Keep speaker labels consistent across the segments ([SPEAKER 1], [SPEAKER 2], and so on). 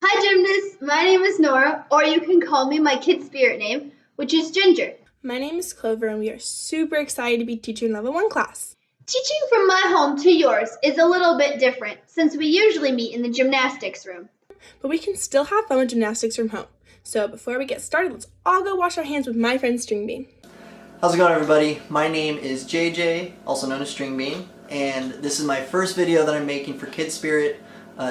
[SPEAKER 1] Hi gymnasts, my name is Nora, or you can call me my kid spirit name, which is Ginger.
[SPEAKER 2] My name is Clover, and we are super excited to be teaching Level 1 class.
[SPEAKER 1] Teaching from my home to yours is a little bit different, since we usually meet in the gymnastics room.
[SPEAKER 2] But we can still have fun with gymnastics from home. So before we get started, let's all go wash our hands with my friend String Bean.
[SPEAKER 3] How's it going, everybody? My name is JJ, also known as String Bean, and this is my first video that I'm making for Kid Spirit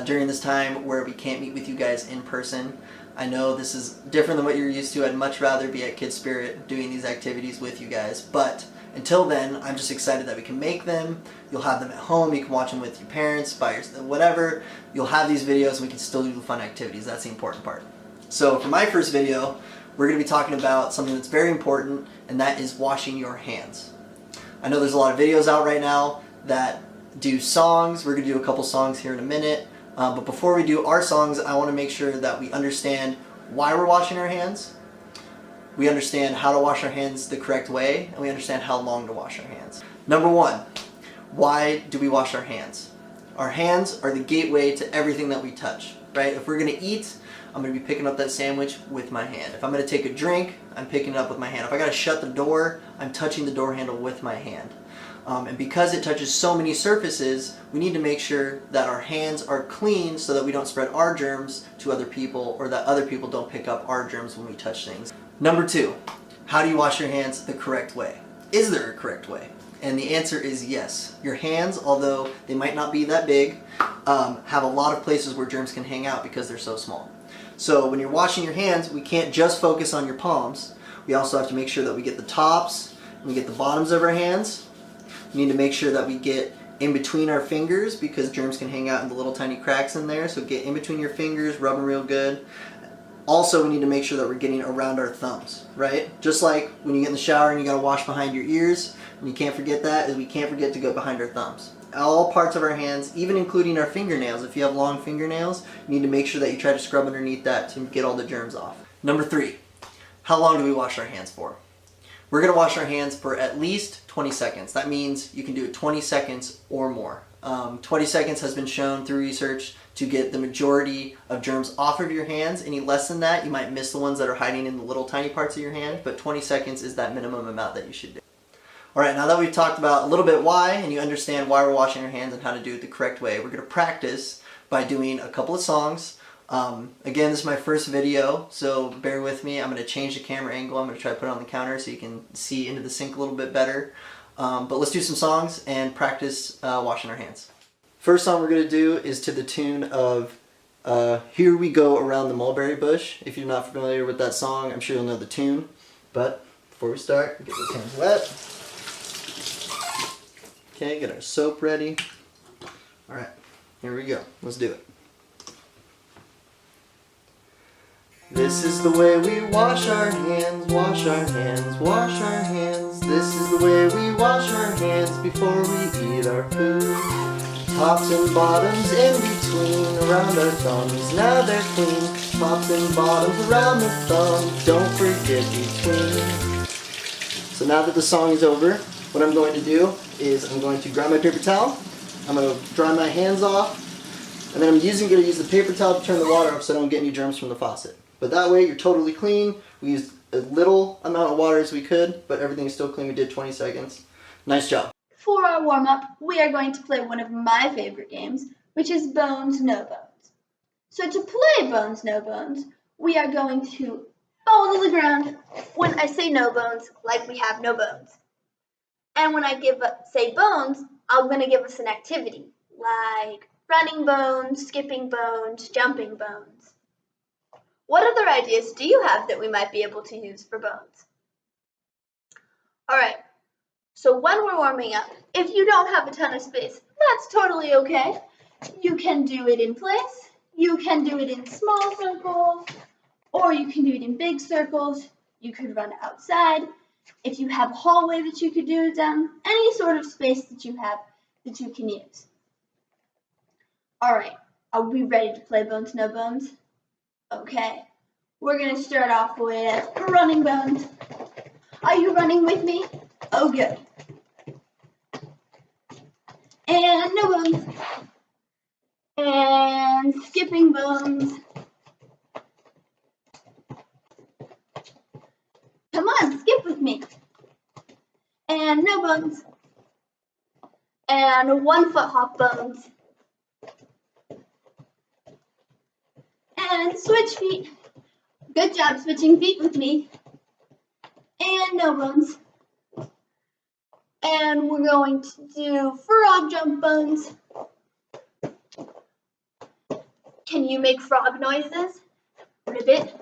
[SPEAKER 3] during this time where we can't meet with you guys in person. I know this is different than what you're used to. I'd much rather be at Kid Spirit doing these activities with you guys, but until then, I'm just excited that we can make them. You'll have them at home. You can watch them with your parents, by your, whatever. You'll have these videos and we can still do the fun activities. That's the important part. So for my first video, we're going to be talking about something that's very important, and that is washing your hands. I know there's a lot of videos out right now that do songs. We're going to do a couple songs here in a minute. But before we do our songs, I want to make sure that we understand why we're washing our hands. We understand how to wash our hands the correct way, and we understand how long to wash our hands. Number one, why do we wash our hands? Our hands are the gateway to everything that we touch, right? If we're going to eat, I'm going to be picking up that sandwich with my hand. If I'm going to take a drink, I'm picking it up with my hand. If I got to shut the door, I'm touching the door handle with my hand. And because it touches so many surfaces, we need to make sure that our hands are clean so that we don't spread our germs to other people, or that other people don't pick up our germs when we touch things. Number two, how do you wash your hands the correct way? Is there a correct way? And the answer is yes. Your hands, although they might not be that big, have a lot of places where germs can hang out because they're so small. So when you're washing your hands, we can't just focus on your palms. We also have to make sure that we get the tops and we get the bottoms of our hands. We need to make sure that we get in between our fingers because germs can hang out in the little tiny cracks in there. So get in between your fingers, rub them real good. Also, we need to make sure that we're getting around our thumbs, right? Just like when you get in the shower and you gotta wash behind your ears, and you can't forget that, is we can't forget to go behind our thumbs. All parts of our hands, even including our fingernails. If you have long fingernails, you need to make sure that you try to scrub underneath that to get all the germs off. Number three, how long do we wash our hands for? We're gonna wash our hands for at least 20 seconds. That means you can do it 20 seconds or more. 20 seconds has been shown through research to get the majority of germs off of your hands. Any less than that, you might miss the ones that are hiding in the little tiny parts of your hand, but 20 seconds is that minimum amount that you should do. Alright, now that we've talked about a little bit why, and you understand why we're washing our hands and how to do it the correct way, we're going to practice by doing a couple of songs. Again, this is my first video, so bear with me. I'm going to change the camera angle. I'm going to try to put it on the counter so you can see into the sink a little bit better. But let's do some songs and practice washing our hands. First song we're going to do is to the tune of Here We Go Around the Mulberry Bush. If you're not familiar with that song, I'm sure you'll know the tune. But before we start, get those hands wet. Okay, get our soap ready. Alright, here we go. Let's do it. This is the way we wash our hands, wash our hands, wash our hands. This is the way we wash our hands before we eat our food. Tops and bottoms in between, around our thumbs, now they're clean. Tops and bottoms around the thumb, don't forget between. So now that the song is over, what I'm going to do is I'm going to grab my paper towel, I'm going to dry my hands off, and then I'm going to use the paper towel to turn the water off so I don't get any germs from the faucet. But that way you're totally clean. We used a little amount of water as we could, but everything is still clean. We did 20 seconds. Nice job.
[SPEAKER 1] For our warm-up, we are going to play one of my favorite games, which is Bones, No Bones. So to play Bones, No Bones, we are going to fall to the ground when I say no bones, like we have no bones. And when I say bones, I'm going to give us an activity, like running bones, skipping bones, jumping bones. What other ideas do you have that we might be able to use for bones? Alright, so when we're warming up, if you don't have a ton of space, that's totally okay. You can do it in place, you can do it in small circles, or you can do it in big circles. You could run outside. If you have a hallway that you could do it down, any sort of space that you have that you can use. Alright, are we ready to play Bones, No Bones? Okay, we're going to start off with running bones. Are you running with me? Oh, good. And no bones. And skipping bones. and no bones, and 1 foot hop bones, and switch feet. Good job switching feet with me, and no bones. And we're going to do frog jump bones. Can you make frog noises? Ribbit,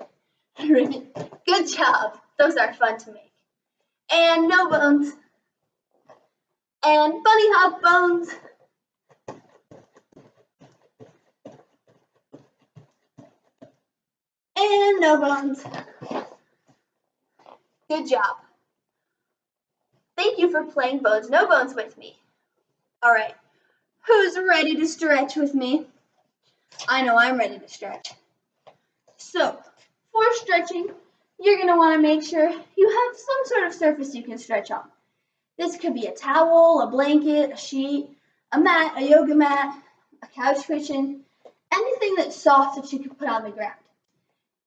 [SPEAKER 1] ribbit. Good job. Those are fun to make. And no bones. And bunny hop bones. And no bones. Good job. Thank you for playing Bones No Bones with me. All right, who's ready to stretch with me? I know I'm ready to stretch. So, for stretching, you're going to want to make sure you have some sort of surface you can stretch on. This could be a towel, a blanket, a sheet, a mat, a yoga mat, a couch cushion, anything that's soft that you can put on the ground.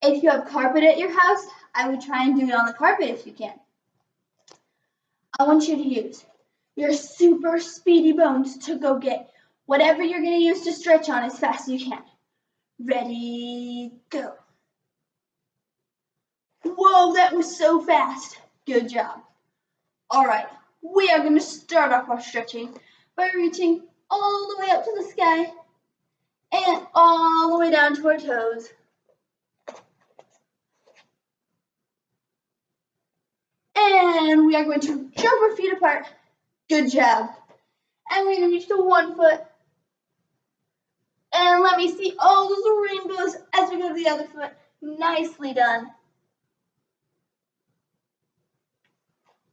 [SPEAKER 1] If you have carpet at your house, I would try and do it on the carpet if you can. I want you to use your super speedy bones to go get whatever you're going to use to stretch on as fast as you can. Ready, go. Whoa, that was so fast. Good job. All right, we are going to start off our stretching by reaching all the way up to the sky and all the way down to our toes. And we are going to jump our feet apart. Good job. And we're going to reach to 1 foot. And let me see all those rainbows as we go to the other foot. Nicely done.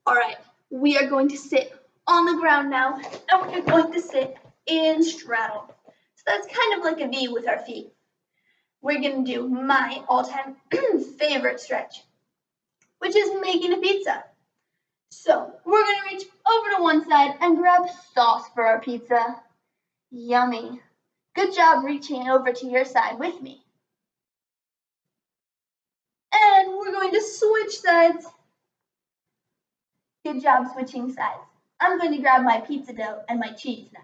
[SPEAKER 1] All right, we are going to sit on the ground now, and we are going to sit in straddle. So that's kind of like a V with our feet. We're going to do my all-time favorite stretch, which is making a pizza. So we're going to reach over to one side and grab sauce for our pizza. Yummy. Good job reaching over to your side with me. And we're going to switch sides. Good job switching sides. I'm going to grab my pizza dough and my cheese now.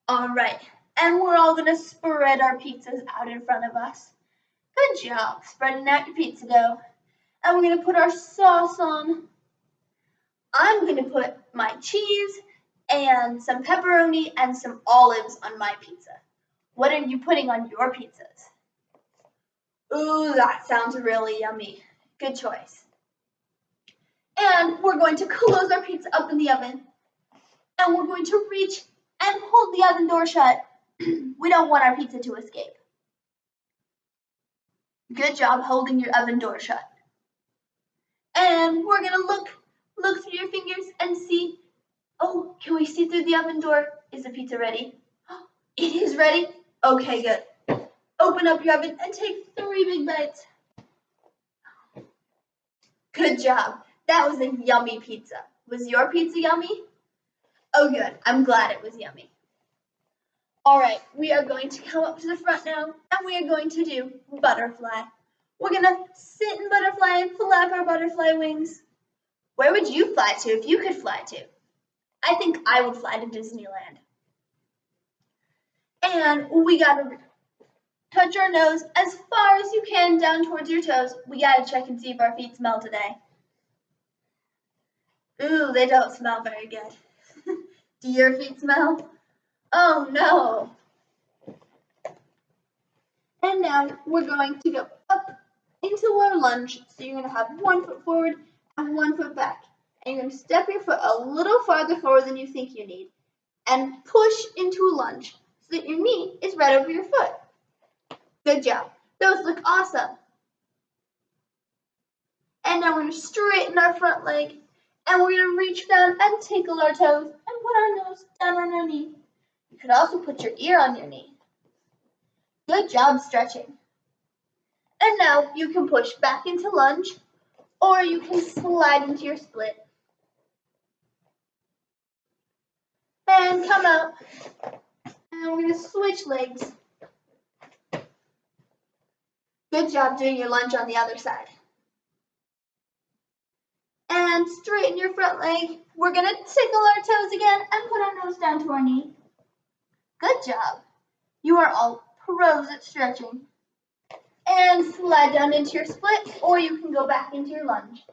[SPEAKER 1] All right, and we're all going to spread our pizzas out in front of us. Good job spreading out your pizza dough. And we're going to put our sauce on. I'm going to put my cheese and some pepperoni and some olives on my pizza. What are you putting on your pizzas? Ooh, that sounds really yummy. Good choice. And we're going to close our pizza up in the oven. And we're going to reach and hold the oven door shut. We don't want our pizza to escape. Good job holding your oven door shut. And we're going to look through your fingers and see. Oh, can we see through the oven door? Is the pizza ready? It is ready? Okay, good. Open up your oven and take 3 big bites. Good job. That was a yummy pizza. Was your pizza yummy? Oh, good. I'm glad it was yummy. All right, we are going to come up to the front now, and we are going to do butterfly. We're going to sit in butterfly and flap our butterfly wings. Where would you fly to if you could fly to? I think I would fly to Disneyland. And we got to touch our nose as far as you can down towards your toes. We got to check and see if our feet smell today. Ooh, they don't smell very good. Do your feet smell? Oh no. And now we're going to go up into our lunge. So you're going to have 1 foot forward and 1 foot back. And you're going to step your foot a little farther forward than you think you need. And push into a lunge so that your knee is right over your foot. Good job. Those look awesome. And now we're going to straighten our front leg. And we're going to reach down and tickle our toes and put our nose down on our knee. You could also put your ear on your knee. Good job stretching. And now you can push back into lunge, or you can slide into your split. And come out. And we're going to switch legs. Good job doing your lunge on the other side. And straighten your front leg. We're going to tickle our toes again and put our nose down to our knee. Good job. You are all pros at stretching. And slide down into your split, or you can go back into your lunge.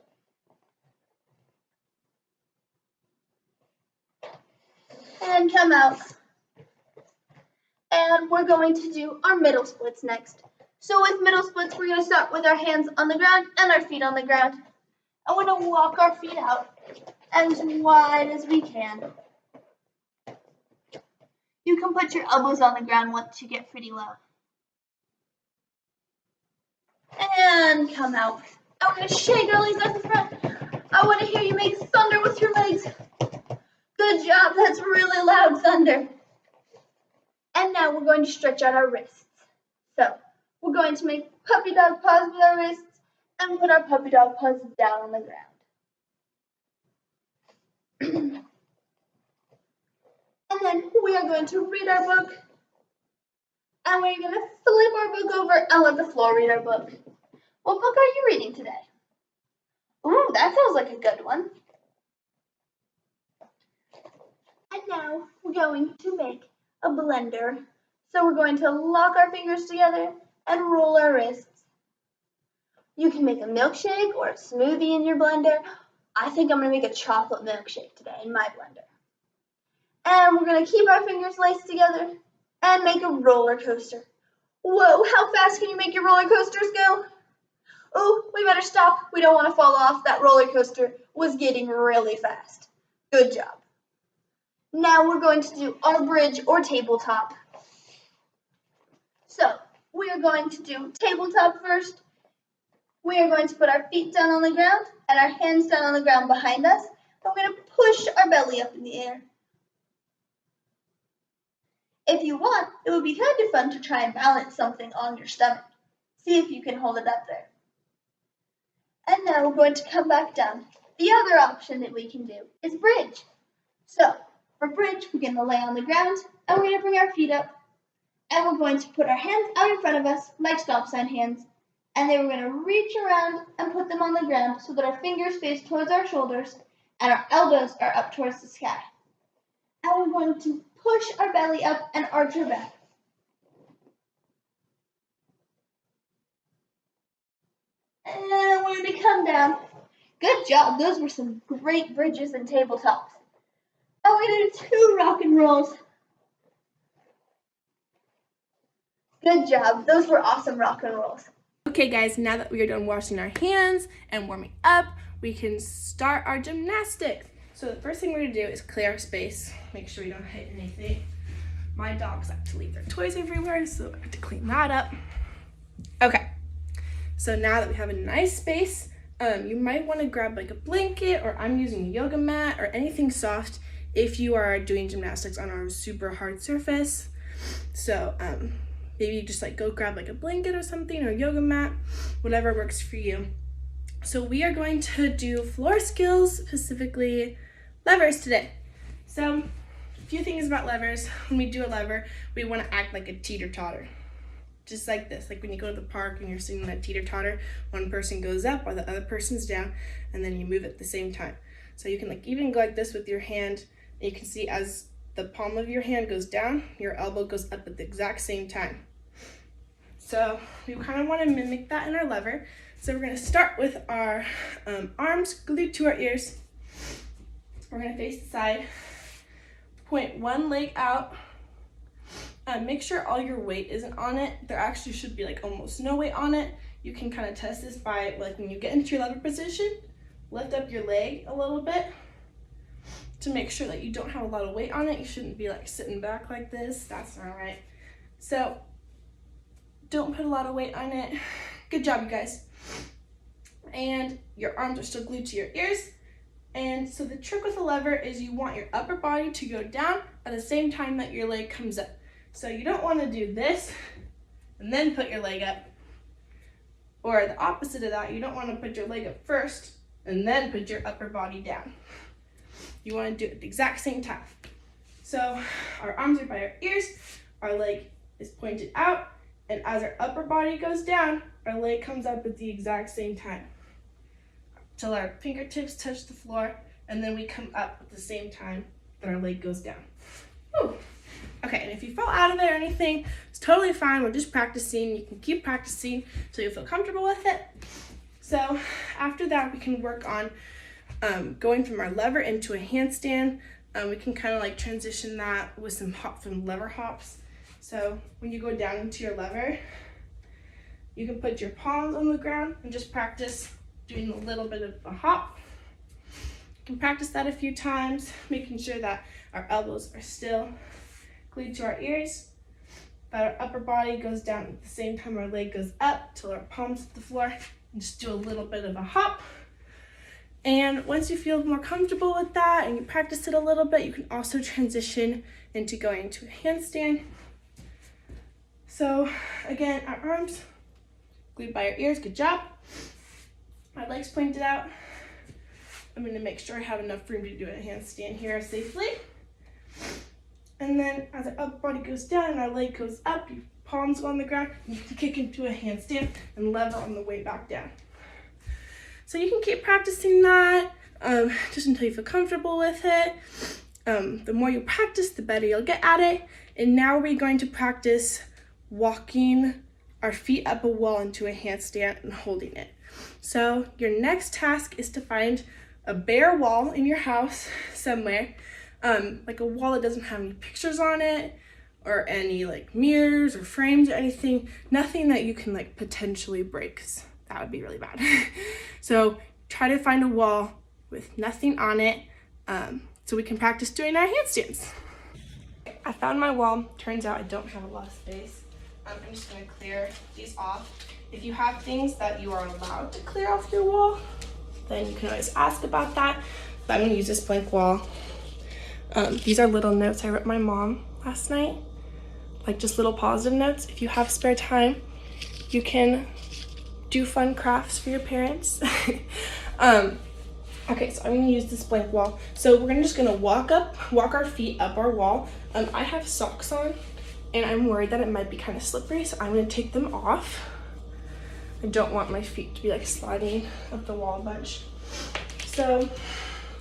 [SPEAKER 1] And come out. And we're going to do our middle splits next. So with middle splits, we're going to start with our hands on the ground and our feet on the ground. And we're going to walk our feet out as wide as we can. You can put your elbows on the ground once you get pretty low. And come out. And we're going to shake our legs out the front. I want to hear you make thunder with your legs. Good job. That's really loud thunder. And now we're going to stretch out our wrists. So we're going to make puppy dog paws with our wrists and put our puppy dog paws down on the ground. And then we are going to read our book. And we're going to flip our book over and let the floor read our book. What book are you reading today? Ooh, that sounds like a good one. And now we're going to make a blender. So we're going to lock our fingers together and roll our wrists. You can make a milkshake or a smoothie in your blender. I think I'm going to make a chocolate milkshake today in my blender. And we're going to keep our fingers laced together and make a roller coaster. Whoa, how fast can you make your roller coasters go? Oh, we better stop. We don't want to fall off. That roller coaster was getting really fast. Good job. Now we're going to do our bridge or tabletop. So we are going to do tabletop first. We are going to put our feet down on the ground and our hands down on the ground behind us. And we're going to push our belly up in the air. If you want, it would be kind of fun to try and balance something on your stomach. See if you can hold it up there. And now we're going to come back down. The other option that we can do is bridge. So for bridge, we're going to lay on the ground and we're going to bring our feet up. And we're going to put our hands out in front of us like stop sign hands. And then we're going to reach around and put them on the ground so that our fingers face towards our shoulders and our elbows are up towards the sky. And we're going to push our belly up and arch our back. And we're going to come down. Good job. Those were some great bridges and tabletops. And we're going to do 2 rock and rolls. Good job. Those were awesome rock and rolls.
[SPEAKER 2] Okay guys, now that we are done washing our hands and warming up, we can start our gymnastics. So the first thing we're gonna do is clear our space. Make sure we don't hit anything. My dogs like to leave their toys everywhere, so I have to clean that up. Okay, so now that we have a nice space, you might wanna grab like a blanket, or I'm using a yoga mat or anything soft if you are doing gymnastics on a super hard surface. So maybe you just like go grab like a blanket or something, or a yoga mat, whatever works for you. So we are going to do floor skills, specifically levers today. So a few things about levers. When we do a lever, we want to act like a teeter-totter. Just like this, like when you go to the park and you're sitting on a teeter-totter, one person goes up while the other person's down, and then you move at the same time. So you can like even go like this with your hand, and you can see as the palm of your hand goes down, your elbow goes up at the exact same time. So we kind of want to mimic that in our lever. So we're going to start with our arms glued to our ears. We're going to face the side, point one leg out. Make sure all your weight isn't on it. There actually should be like almost no weight on it. You can kind of test this by like when you get into your lever position, lift up your leg a little bit to make sure that you don't have a lot of weight on it. You shouldn't be like sitting back like this. That's not right. So don't put a lot of weight on it. Good job, you guys. And your arms are still glued to your ears. And so the trick with the lever is you want your upper body to go down at the same time that your leg comes up. So you don't want to do this and then put your leg up. Or the opposite of that, you don't want to put your leg up first and then put your upper body down. You want to do it at the exact same time. So our arms are by our ears, our leg is pointed out, and as our upper body goes down, our leg comes up at the exact same time. till our fingertips touch the floor, and then we come up at the same time that our leg goes down. Woo. Okay, and if you fall out of it or anything, it's totally fine. We're just practicing. You can keep practicing until you feel comfortable with it. So after that, we can work on going from our lever into a handstand. We can kind of like transition that with some lever hops. So when you go down into your lever, you can put your palms on the ground and just practice doing a little bit of a hop. You can practice that a few times, making sure that our elbows are still glued to our ears, that our upper body goes down at the same time our leg goes up till our palms hit the floor, and just do a little bit of a hop. And once you feel more comfortable with that and you practice it a little bit, you can also transition into going to a handstand. So again, our arms glued by our ears, good job. My legs pointed out. I'm gonna make sure I have enough room to do a handstand here safely. And then as our upper body goes down and our leg goes up, your palms go on the ground, and you can kick into a handstand and lever on the way back down. So you can keep practicing that just until you feel comfortable with it. The more you practice, the better you'll get at it. And now we're going to practice walking our feet up a wall into a handstand and holding it. So your next task is to find a bare wall in your house somewhere, like a wall that doesn't have any pictures on it or any like mirrors or frames or anything, nothing that you can like potentially break, 'cause that would be really bad. So try to find a wall with nothing on it, so we can practice doing our handstands. I found my wall. Turns out I don't have a lot of space. I'm just gonna clear these off. If you have things that you are allowed to clear off your wall, then you can always ask about that. But I'm gonna use this blank wall. These are little notes I wrote my mom last night, like just little positive notes. If you have spare time, you can do fun crafts for your parents. Okay, so I'm gonna use this blank wall. So we're just gonna walk our feet up our wall. I have socks on, and I'm worried that it might be kind of slippery, so I'm gonna take them off. I don't want my feet to be like sliding up the wall a bunch. So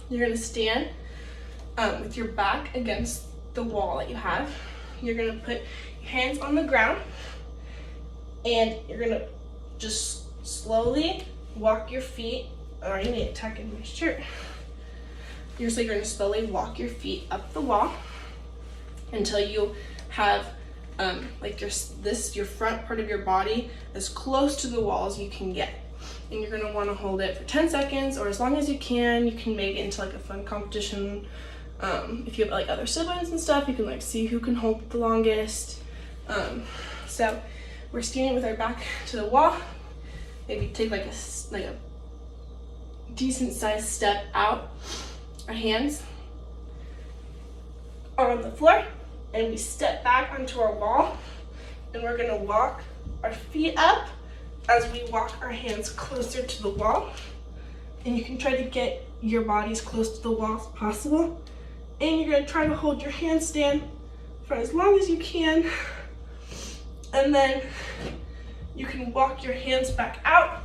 [SPEAKER 2] you're gonna stand with your back against the wall that you have. You're gonna put your hands on the ground, and you're gonna just slowly walk your feet. Oh, I need to tuck in my shirt. You're gonna slowly walk your feet up the wall until you have like your front part of your body as close to the wall as you can get. And you're gonna wanna hold it for 10 seconds or as long as you can. You can make it into like a fun competition. If you have like other siblings and stuff, you can like see who can hold it the longest. So we're standing with our back to the wall. Maybe take like a decent sized step out. Our hands are on the floor, and we step back onto our wall, and we're gonna walk our feet up as we walk our hands closer to the wall. And you can try to get your body as close to the wall as possible. And you're gonna try to hold your handstand for as long as you can. And then you can walk your hands back out.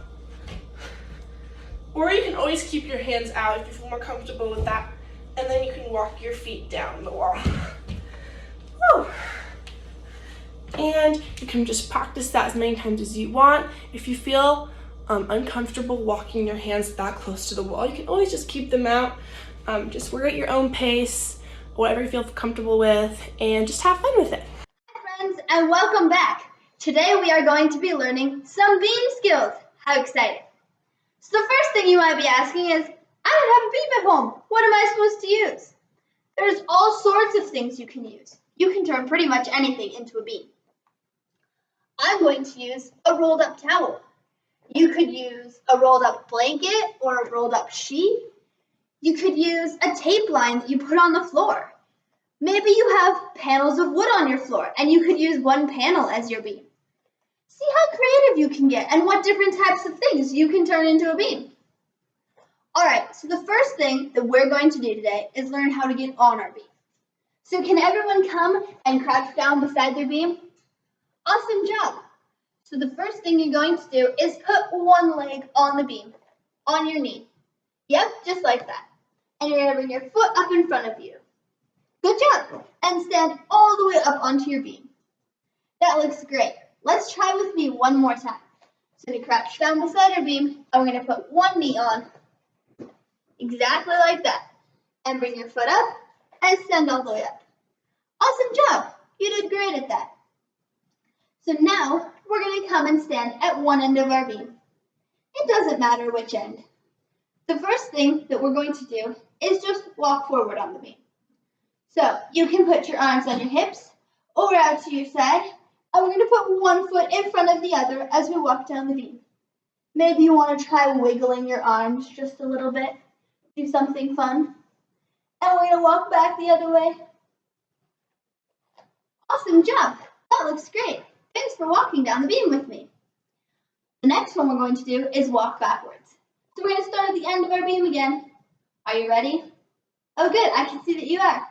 [SPEAKER 2] Or you can always keep your hands out if you feel more comfortable with that. And then you can walk your feet down the wall. Woo. And you can just practice that as many times as you want. If you feel uncomfortable walking your hands that close to the wall, you can always just keep them out. Just work at your own pace, whatever you feel comfortable with, and just have fun with it.
[SPEAKER 1] Hi friends, and welcome back. Today we are going to be learning some beam skills. How exciting. So the first thing you might be asking is, I don't have a beam at home. What am I supposed to use? There's all sorts of things you can use. You can turn pretty much anything into a beam. I'm going to use a rolled up towel. You could use a rolled up blanket or a rolled up sheet. You could use a tape line that you put on the floor. Maybe you have panels of wood on your floor and you could use one panel as your beam. See how creative you can get and what different types of things you can turn into a beam. Alright, so the first thing that we're going to do today is learn how to get on our beam. So can everyone come and crouch down beside their beam? Awesome job. So the first thing you're going to do is put one leg on the beam, on your knee. Yep, just like that. And you're going to bring your foot up in front of you. Good job. And stand all the way up onto your beam. That looks great. Let's try with me one more time. So we crouch down beside our beam, and we're going to put one knee on. Exactly like that. And bring your foot up and stand all the way up. Awesome job. You did great at that. So now we're going to come and stand at one end of our beam. It doesn't matter which end. The first thing that we're going to do is just walk forward on the beam. So you can put your arms on your hips or out to your side, and we're going to put one foot in front of the other as we walk down the beam. Maybe you want to try wiggling your arms just a little bit. Do something fun. And we're going to walk back the other way. Awesome job. That looks great. Thanks for walking down the beam with me. The next one we're going to do is walk backwards. So we're going to start at the end of our beam again. Are you ready? Oh good, I can see that you are.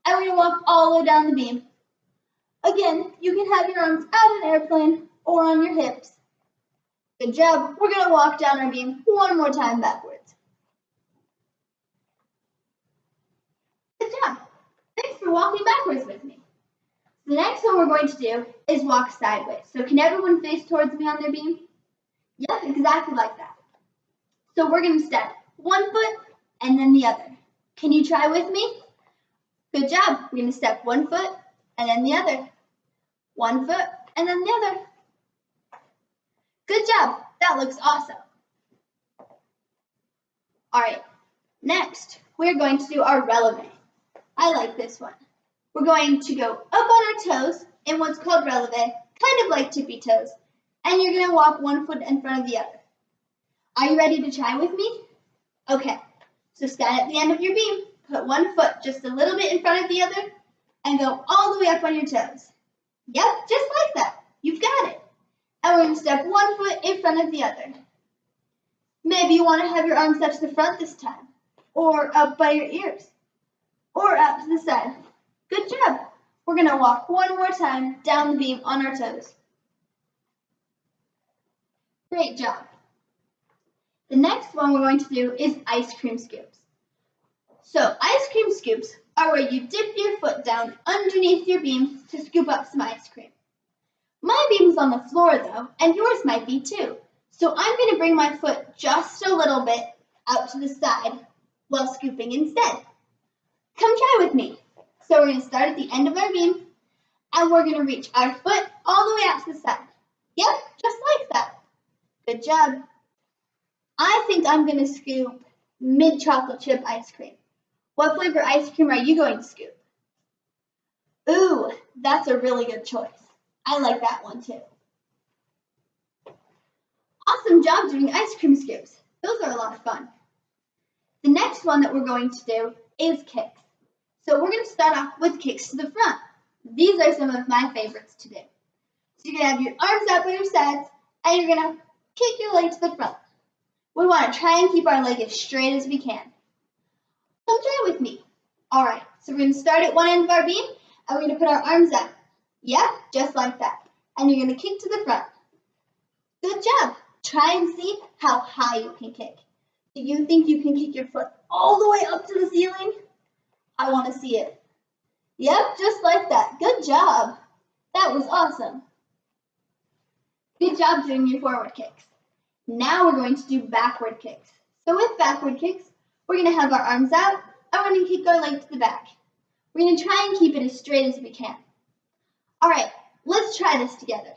[SPEAKER 1] And we're going to walk all the way down the beam. Again, you can have your arms at an airplane or on your hips. Good job. We're going to walk down our beam one more time backwards. Good job. Thanks for walking backwards with me. The next one we're going to do is walk sideways. So can everyone face towards me on their beam? Yep, exactly like that. So we're going to step one foot and then the other. Can you try with me? Good job. We're going to step one foot and then the other. One foot and then the other. Good job. That looks awesome. All right. Next, we're going to do our releve. I like this one. We're going to go up on our toes in what's called releve, kind of like tippy toes, and you're going to walk one foot in front of the other. Are you ready to try with me? Okay, so stand at the end of your beam, put one foot just a little bit in front of the other, and go all the way up on your toes. Yep, just like that. You've got it. And we're going to step one foot in front of the other. Maybe you want to have your arms touch the front this time, or up by your ears, or out to the side. Good job. We're going to walk one more time down the beam on our toes. Great job. The next one we're going to do is ice cream scoops. So ice cream scoops are where you dip your foot down underneath your beam to scoop up some ice cream. My beam's on the floor though, and yours might be too. So I'm going to bring my foot just a little bit out to the side while scooping instead. Come try with me. So we're going to start at the end of our beam, and we're going to reach our foot all the way out to the side. Yep, just like that. Good job. I think I'm going to scoop mint chocolate chip ice cream. What flavor ice cream are you going to scoop? Ooh, that's a really good choice. I like that one too. Awesome job doing ice cream scoops. Those are a lot of fun. The next one that we're going to do is kicks. So we're going to start off with kicks to the front. These are some of my favorites to do. So you're going to have your arms out by your sides, and you're going to kick your leg to the front. We want to try and keep our leg as straight as we can. Come try with me. All right, so we're going to start at one end of our beam, and we're going to put our arms out. Yep, just like that. And you're going to kick to the front. Good job. Try and see how high you can kick. Do you think you can kick your foot all the way up to the ceiling? I want to see it. Yep, just like that. Good job. That was awesome. Good job doing your forward kicks. Now we're going to do backward kicks. So with backward kicks, we're going to have our arms out, and we're going to kick our leg to the back. We're going to try and keep it as straight as we can. All right, let's try this together.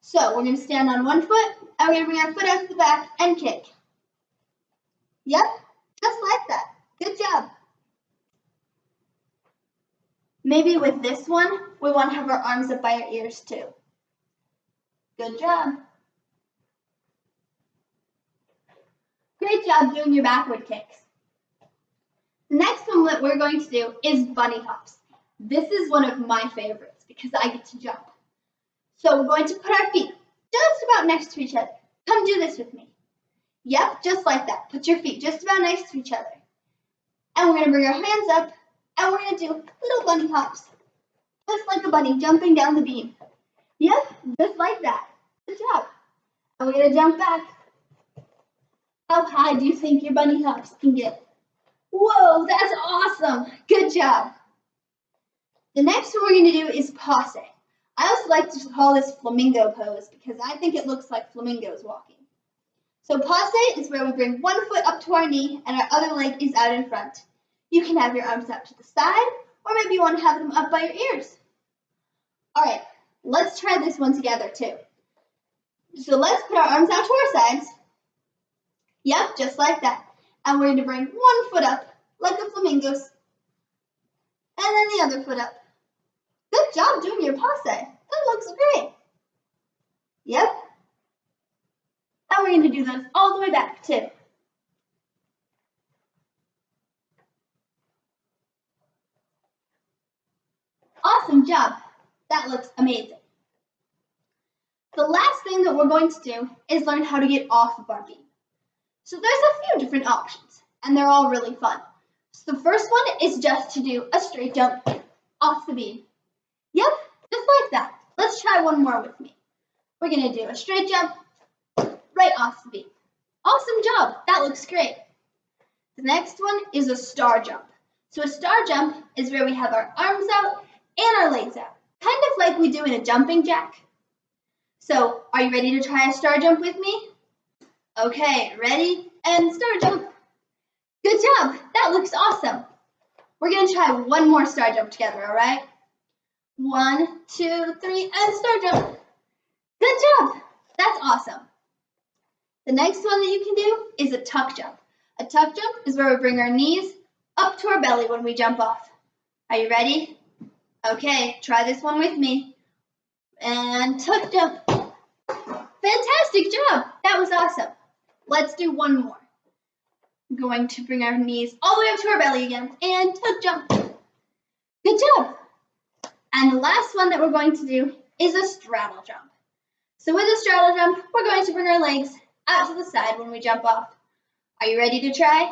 [SPEAKER 1] So we're going to stand on one foot, and we're going to bring our foot out to the back and kick. Yep, just like that. Good job. Maybe with this one, we want to have our arms up by our ears too. Good job. Great job doing your backward kicks. The next one that we're going to do is bunny hops. This is one of my favorites because I get to jump. So we're going to put our feet just about next to each other. Come do this with me. Yep, just like that. Put your feet just about next to each other. And we're going to bring our hands up, and we're going to do little bunny hops. Just like a bunny jumping down the beam. Yep, just like that. Good job. And we're going to jump back. How high do you think your bunny hops can get? Whoa, that's awesome. Good job. The next one we're going to do is passe. I also like to call this flamingo pose because I think it looks like flamingos walking. So passe is where we bring one foot up to our knee and our other leg is out in front. You can have your arms out to the side, or maybe you want to have them up by your ears. All right, let's try this one together too. So let's put our arms out to our sides. Yep, just like that. And we're going to bring one foot up, like the flamingos. And then the other foot up. Good job doing your passe. That looks great. Yep. And we're going to do those all the way back too. Awesome job. That looks amazing. The last thing that we're going to do is learn how to get off of our beam. So there's a few different options, and they're all really fun. So the first one is just to do a straight jump off the beam. Yep, just like that. Let's try one more with me. We're going to do a straight jump right off the beam. Awesome job. That looks great. The next one is a star jump. So a star jump is where we have our arms out and our legs out, kind of like we do in a jumping jack. So are you ready to try a star jump with me? Okay, ready? And star jump. Good job. That looks awesome. We're going to try one more star jump together, all right? 1, 2, 3, and star jump. Good job. That's awesome. The next one that you can do is a tuck jump. A tuck jump is where we bring our knees up to our belly when we jump off. Are you ready? Okay, try this one with me. And tuck jump. Fantastic job. That was awesome. Let's do one more. I'm going to bring our knees all the way up to our belly again and tuck jump. Good job. And the last one that we're going to do is a straddle jump. So with a straddle jump, we're going to bring our legs out to the side when we jump off. Are you ready to try?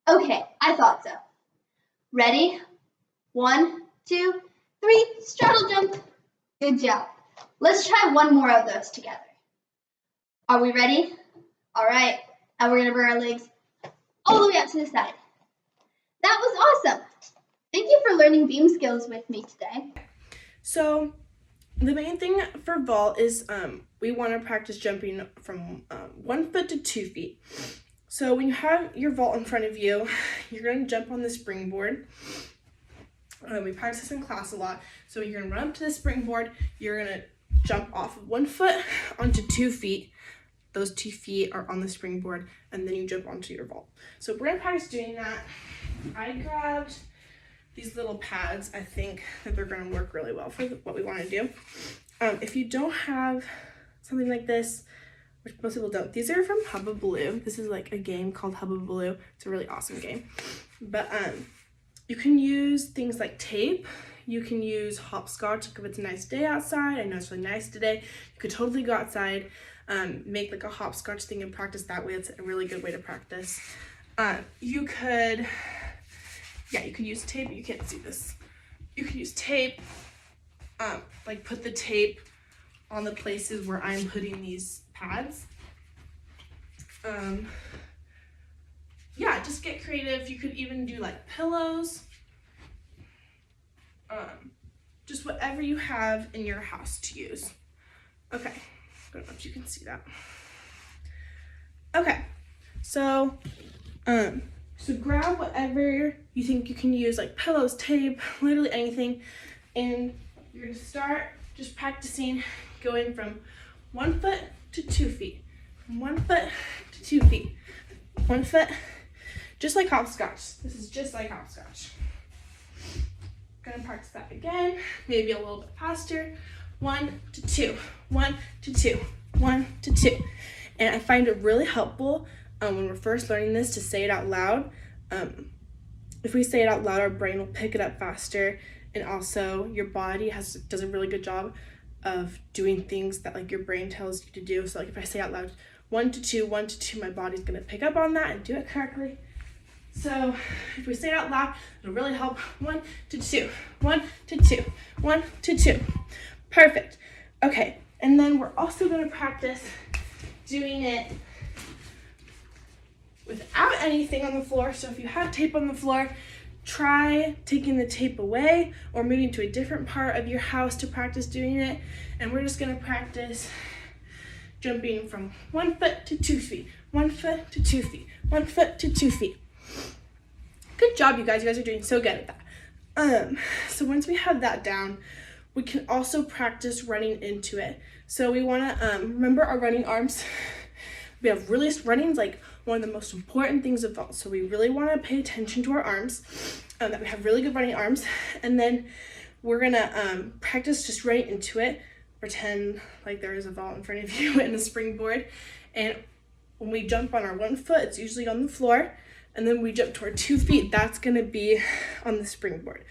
[SPEAKER 1] Okay, I thought so. Ready? 1, 2, 3, straddle jump. Good job. Let's try one more of those together. Are we ready? All right, and we're going to bring our legs all the way out to the side. That was awesome. Thank you for learning beam skills with me today.
[SPEAKER 2] So the main thing for vault is we want to practice jumping from 1 foot to 2 feet. So when you have your vault in front of you, you're going to jump on the springboard. We practice this in class a lot. So you're going to run up to the springboard. You're going to jump off of 1 foot onto 2 feet. Those 2 feet are on the springboard, and then you jump onto your vault. So we're going to practice doing that. I grabbed these little pads. I think that they're going to work really well for what we want to do. If you don't have something like this, which most people don't, these are from Hubba Baloo. This is like a game called Hubba Baloo. It's a really awesome game. But you can use things like tape. You can use hopscotch if it's a nice day outside. I know it's really nice today. You could totally go outside, make like a hopscotch thing and practice that way. It's a really good way to practice. You could use tape. You can't see this. You can use tape, like put the tape on the places where I'm putting these pads. Just get creative. You could even do like pillows. Just whatever you have in your house to use. Okay, I don't know if you can see that. Okay, so grab whatever you think you can use, like pillows, tape, literally anything, and you're gonna start just practicing going from 1 foot to 2 feet, from 1 foot to 2 feet, 1 foot, just like hopscotch. This is just like hopscotch. Gonna practice that again, maybe a little bit faster. 1 to 2, 1 to 2, 1 to 2. And I find it really helpful when we're first learning this to say it out loud. If we say it out loud, our brain will pick it up faster, and also your body does a really good job of doing things that like your brain tells you to do. So like if I say out loud 1 to 2, 1 to 2, my body's gonna pick up on that and do it correctly. So if we say it out loud, it'll really help. 1 to 2, 1 to 2, 1 to 2. Perfect. Okay, and then we're also gonna practice doing it without anything on the floor. So if you have tape on the floor, try taking the tape away or moving to a different part of your house to practice doing it. And we're just gonna practice jumping from 1 foot to 2 feet, 1 foot to 2 feet, 1 foot to 2 feet. Good job, you guys. You guys are doing so good at that. So once we have that down, we can also practice running into it. So we wanna remember our running arms. We have running's like one of the most important things of vault. So we really wanna pay attention to our arms, that we have really good running arms. And then we're gonna practice just running into it. Pretend like there is a vault in front of you and a springboard. And when we jump on our 1 foot, it's usually on the floor. And then we jump to our 2 feet, that's gonna be on the springboard.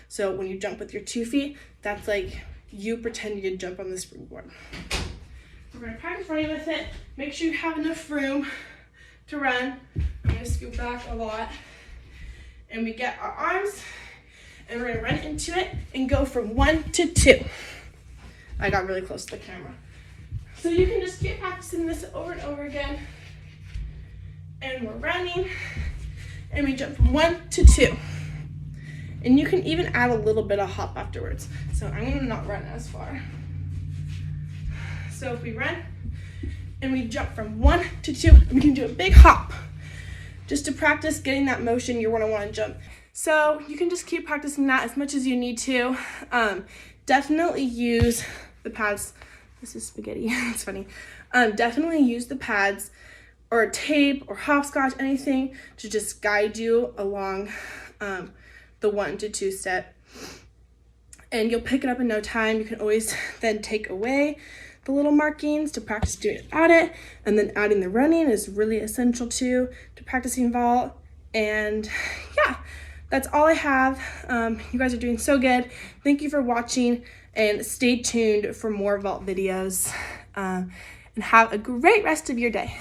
[SPEAKER 2] So when you jump with your 2 feet, that's like you pretend you jump on the springboard. We're gonna practice running with it. Make sure you have enough room to run. I'm gonna scoot back a lot. And we get our arms, and we're gonna run into it and go from 1 to 2. I got really close to the camera. So you can just keep practicing this over and over again. And we're running, and we jump from 1 to 2. And you can even add a little bit of hop afterwards. So I'm gonna not run as far. So if we run, and we jump from 1 to 2, and we can do a big hop. Just to practice getting that motion, you're gonna wanna jump. So you can just keep practicing that as much as you need to. Definitely use the pads. This is spaghetti, it's funny. Definitely use the pads or tape or hopscotch, anything to just guide you along the 1 to 2 step. And you'll pick it up in no time. You can always then take away the little markings to practice doing it without it. And then adding the running is really essential too to practicing vault. And yeah, that's all I have. You guys are doing so good. Thank you for watching, and stay tuned for more vault videos. And have a great rest of your day.